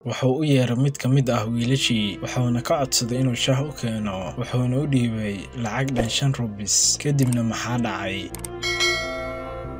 wuxuu u yeeray mid ka mid ah wiilashii wuxuuna ka codsaday inuu shaah u keeno wuxuuna u dhiibay lacag dhan 5 rupees kadibna maxaa dhacay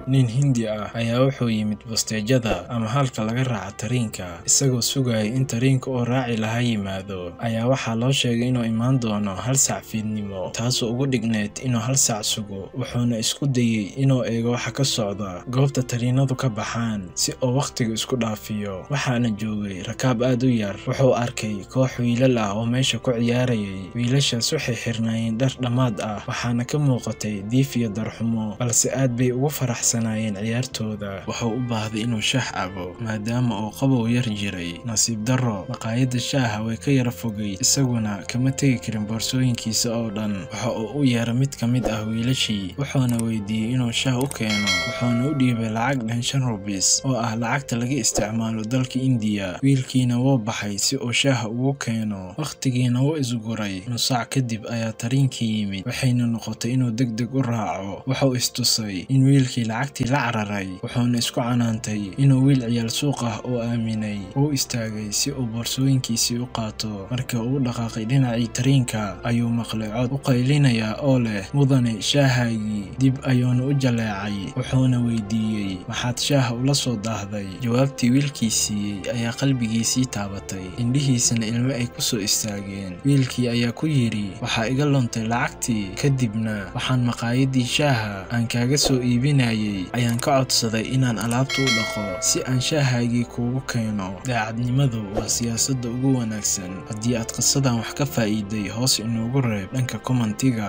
nin Hindi ah ayaa wuxuu yimid bosteejada ama halka laga raaco tariinka isagoo sugayay in tariinka uu raaci lahaa yimaado ayaa waxaa loo sheegay inuu imaan doono 1 saac fiidnimo taasoo ugu dhigneed inuu 1 saac sugo wuxuuna isku dayay inuu eego waxa ka socda goobta tariinadu ka baxaan si uu waqtiga isku dhaafiyo waxaana joogay rakaab aad u yar wuxuu arkay koox wiilal ah oo meesha ku ciyaarayay wiilashaas waxay xirnaayeen dhar dhamaad ah waxaana ka muuqatay diif iyo darxumo balse aad bay ugu faraxsan ciyaartooda wuxuu u baahday inuu shaah cabo maadaama uu qabow yar jiray nasiib darro maqaayadda shaaha way ka yara fogay isaguna kama tegi karin boorsooyinkiisa oo dhan waxa uu u yeeray mid ka mid ah wiilashii wuxuuna weydiiyey inuu shaah u keeno wuxuuna u dhiibay lacag dhan 5 rupees oo ah lacagta laga isticmaalo dalka India wiilkiina wuu baxay si uu shaah ugu keeno waqtigiina wuu isguray nus saac kadib ayaa tariinkii yimid waxayna noqotay inuu degdeg u raaco wuxuu istusay in wiilkii la cararay wuxuuna isku canaantay inuu wiil ciyaal suuq ah oo aaminay uu istaagay si uu boorsooyinkiisii u qaato markii uu dhaqaaqay dhinacii tariinka ayuu maqlay cod u qaylinaya oo leh mudane shaahaagii dib ayuuna u jaleecay wuxuuna weydiiyey maxaad shaaha ula soo daahday jawaabtii wiilkii siiyey ayaa qalbigiisii taabatay indhihiisana ilmo ay ku soo istaageen wiilkii ayaa ku yiri waxaa iga luntay lacagtii kadibna waxaan maqaayadii shaaha aan kaaga soo iibinayay ayaan ka codsaday inaan alaabta u dhaqo si aan shaahaagii kuugu keeno daacadnimadu waa siyaasadda ugu wanaagsan haddii aad qisadan wax ka faa'iiday hoos inoogu reeb dhanka commentiga